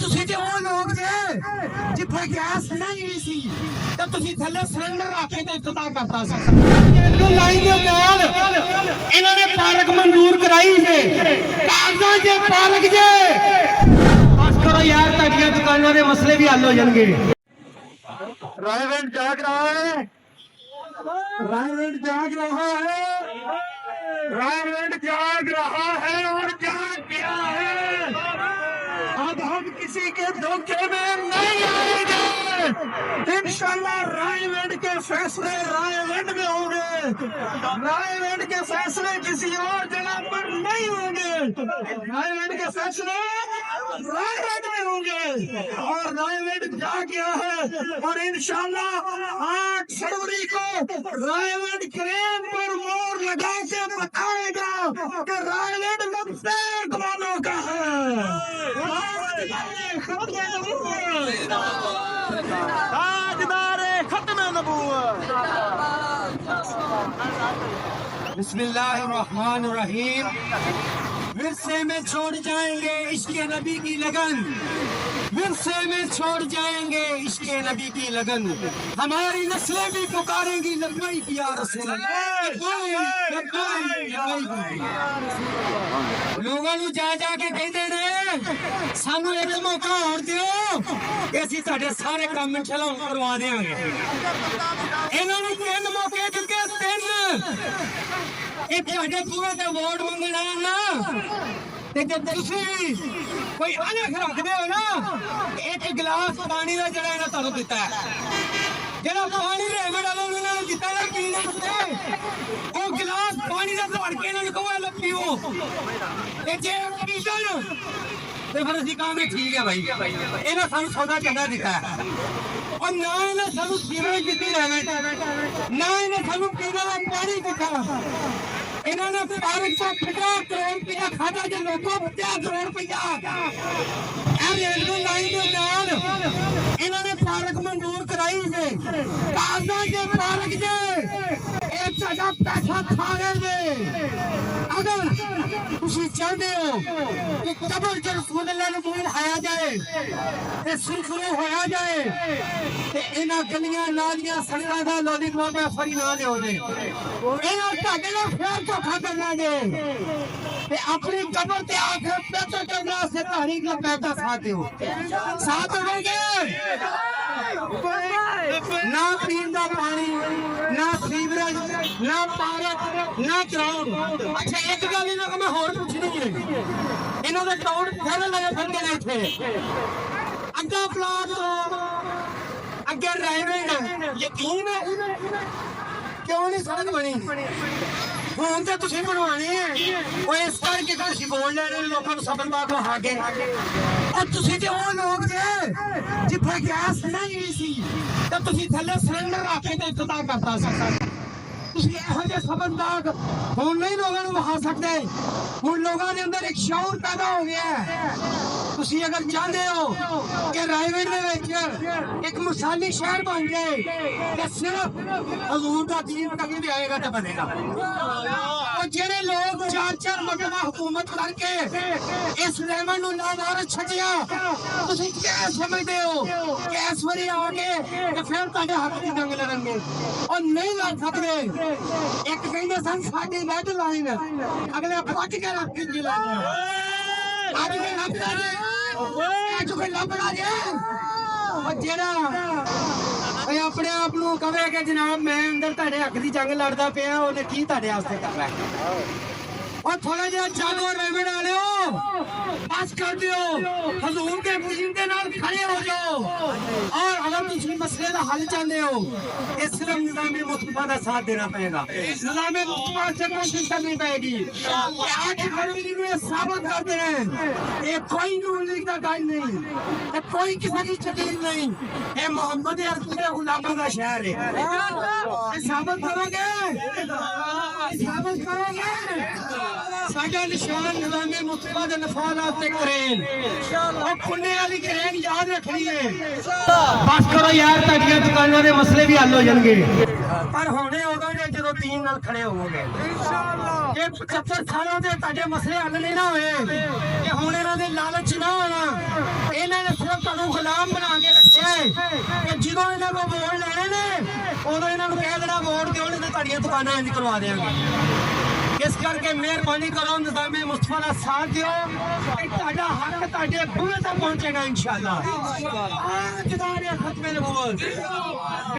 ਤੁਸੀਂ ਤੇ ਉਹ ਲੋਕ ਜੇ ਜਿੱਥੇ ਗੈਸ ਨਹੀਂ ਸੀ ਤੇ ਤੁਸੀਂ ਥੱਲੇ ਸਿਲੰਡਰ ਰੱਖ ਕੇ ਤੇ ਇਫਤਤਾਹ ਕਰਤਾ ਸੀ। ਲਾਈਨ ਦੇ ਨਾਲ ਇਹਨਾਂ ਨੇ ਪਾਰਕ ਮਨਜ਼ੂਰ ਕਰਾਈ ਜੇ ਕਾਗਜ਼ਾਂ ਜੇ ਪਾਰਕ ਜੇ ਬਸ ਕਰੋ ਯਾਰ, ਤੁਹਾਡੀਆਂ ਦੁਕਾਨਾਂ ਦੇ ਮਸਲੇ ਵੀ ਹੱਲ ਹੋ ਜਾਣਗੇ। रायगढ़ जाग रहा है, रायगढ़ जाग रहा है, रायगढ़ जाग रहा है और जाग गया है। अब हम किसी के धोखे में नहीं आएंगे। इंशाल्लाह रायगढ़ के फैसले रायगढ़ में होंगे, रायगढ़ के फैसले किसी और जगह पर नहीं होंगे। रायगढ़ के फैसले रायगढ़ में होंगे और रायगढ़ जाग गया है और इंशाल्लाह 8 फरवरी को रायगढ़ क्रेन पर मोर लगा के बताएगा कि रायगढ़ लबैक वालों का है। ताजदारे खत्म नबूवत। बिस्मिल्लाहिर्रहमानिर्रहीम। विरसे में छोड़ जाएंगे इश्क़े नबी की लगन, विरसे में छोड़ जाएंगे इश्क़े नबी की लगन। हमारी नस्लें भी पुकारेंगी लब्बैक या रसूल अल्लाह। लोगों ਨੂੰ ਜਾ ਜਾ ਕੇ ਕਹਿੰਦੇ ਨੇ ਸਾਨੂੰ ਇੱਕ ਮੌਕਾ ਹੋਰ ਦਿਓ ਕਿ ਅਸੀਂ ਤੁਹਾਡੇ ਸਾਰੇ ਕੰਮ ਇਨਸ਼ਾਅੱਲਾ ਕਰਵਾ ਦੇਵਾਂਗੇ। ਇਹਨਾਂ ਨੂੰ 3 ਮੌਕੇ ਦਿੱਤੇ, 3 ਇਹ ਤੁਹਾਡੇ ਪੂਰੇ ਤੇ ਵੋਟ ਮੰਗਣ ਆਉਣ ਨਾ ਤੇ ਜੇ ਤੁਸੀਂ ਕੋਈ ਅਲਖ ਰੱਖਦੇ ਹੋ ਨਾ, ਇੱਕ ਗਲਾਸ ਪਾਣੀ ਦਾ ਜਿਹੜਾ ਇਹਨਾਂ ਤੁਹਾਨੂੰ ਦਿੱਤਾ ਹੈ, ਜਿਹੜਾ ਪਾਣੀ ਰੇਵੜ ਵਾਲੇ ਉਹਨਾਂ ਨੂੰ ਦਿੱਤਾ ਨਾ ਪੀਣ ਵਾਸਤੇ, ਉਹ ਗਲਾਸ ਪਾਣੀ ਦਾ ਧੜ ਕੇ ਇਹਨਾਂ ਨੂੰ ਕਹੋ ਲੋ ਪੀਓ ਤੇ ਜੇ ਪੀਣ ਤੇ ਫਿਰ ਅਸੀਂ ਕਹਾਂਗੇ ਠੀਕ ਹੈ ਭਾਈ, ਇਹਨਾਂ ਸਾਨੂੰ ਸੌਦਾ ਚੰਗਾ ਦਿੱਤਾ ਹੈ। और ना इन्हें सानू सीवरेज दी रहे, ना इन्हें सानू पीने वाला पानी दिखा। इन्होंने पार्क को 50 करोड़ रुपया खाता जो लोगों 50 करोड़ रुपया रेलवे लाइन के नाल इन्होंने पार्क मंजूर कराई है। कागजां के पार्क जे एक साडा पैसा खा गए। अगर तुसी चाहते हो कि कबर च रसूलुल्लाह नूर आया जाए ते सुलसुले होया जाए ते इन्हां गलियां नालियां सड़कां दा लोली बाबा फरी ना लियो जे इन्हां ढाडे नाल फेर धोखा करना जे ते अपनी कबर ते आखिर बेहतर करना से तारीख का पैसा साथ हो, साथ होंगे ना पीने पानी, ना सीवरेज, ना पार्क, ना ग्राउंड। अच्छा एक गल इन्होंने मैं होर पूछनी है, इन्होंने ग्राउंड फिर लगे फिरते ने इत्थे अग्गा प्लाट अगे रेलवे यकीन है क्यों नहीं सड़क बनी? ਹੁਣ ਤੇ ਤੁਸੀਂ ਬਣਵਾਣੀ ਹੈ ਉਹ ਇਸ ਕਰਕੇ ਤੁਸੀਂ ਬੋਲ ਲੈਣੇ ਲੋਕਾਂ ਨੂੰ ਸਬਰ ਬਾਤ ਲਹਾ ਕੇ। ਔਰ ਤੁਸੀਂ ਤੇ ਉਹ ਲੋਕ ਜੇ ਜਿੱਥੇ ਗੈਸ ਨਹੀਂ ਸੀ ਤੇ ਤੁਸੀਂ ਥੱਲੇ ਸਿਲੰਡਰ ਰੱਖ ਕੇ ਤੇ ਇਫਤਤਾਹ ਕਰਤਾ ਸੀ। ਤੁਸੀਂ ਇਹੋ ਜਿਹੇ ਸਬਰਦਾਰ ਹੁਣ ਨਹੀਂ ਲੋਕਾਂ ਨੂੰ ਵਹਾ ਸਕਦੇ। ਹੁਣ ਲੋਕਾਂ ਦੇ ਅੰਦਰ ਇੱਕ ਸ਼ੌਰ ਪੈਦਾ ਹੋ ਗਿਆ ਹੈ। ਤੁਸੀਂ ਅਗਰ ਚਾਹੁੰਦੇ ਹੋ ਕਿ ਰਾयगढ़ ਦੇ ਵਿੱਚ ਇੱਕ ਮਿਸਾਲੀ ਸ਼ਹਿਰ ਬਣ ਜਾਏ ਤੇ ਸਿਰਫ ਹਜ਼ੂਰ ਦਾ ਦੀਨ ਕਦੇ ਵੀ ਆਏਗਾ ਤਾਂ ਬਣੇਗਾ। और जेड़े लोग 4-4 मरतबा हुकूमत करके इस रहमत नूं ना मार छड्डिया, तुसीं क्या समझदे हो कि इस वारी आके ते फिर तुहाडे हक दी जंग लड़नगे? और नहीं लड़ सकदे। एक कहंदे सन साडी रेड लाइन अगले पट के रख के लाइन आज के लबड़ा जे आज के लबड़ा जे और जेड़ा अपने आप को कहे कि जनाब मैं अंदर तुहाडे हक दी जंग लड़दा पिया, उन्हें की तुहाडे वास्ते करना है? और थोड़ा जिहा जागो रेवड़ वालिओ, बस कर दिओ, हजूर के दीन दे नाल खड़े हो जाओ। और अगर तुम मसले का हल चाहते हो इस सिर्फ निज़ाम मुस्तफा का साथ देना पड़ेगा। निज़ाम मुस्तफा से कोशिश करनी पड़ेगी। 8 फरवरी को साबित कर देना है ये कोई नून लीग का गल नहीं, ये कोई किसी की शकील नहीं, ये मोहम्मद अरबी के गुलामों का शहर है। साबित करोगे, साबित करोगे साडा निशान निज़ाम मुस्तफा दे नफाल वास्ते करेन और पुण्य वाली करेन याद रखनी है। बस करो यार, तुहाडीਆਂ दुकानां दे मसले भी हल हो जाणगे। पर होने उदों जे जदों दीन नाल खड़े होवोगे इंशाअल्लाह। जे 75 सालों दे तुहाडे मसले हल नहीं ना होए, ये हुण इन्हां दे लालच ना होना, इन्हां गुलाम बना के रखे जो इन्हों को वोट लेने ने उदो इन्हों कह देना वोट दो नहीं तो दुकाना इंज करवा देंगे इस करके मेहरबानी करो निज़ामे मुस्तफा का साथ दो हक तुहाडे बूहे तक पहुंचेगा इंशाअल्लाह। आज खत्मे नबूवत।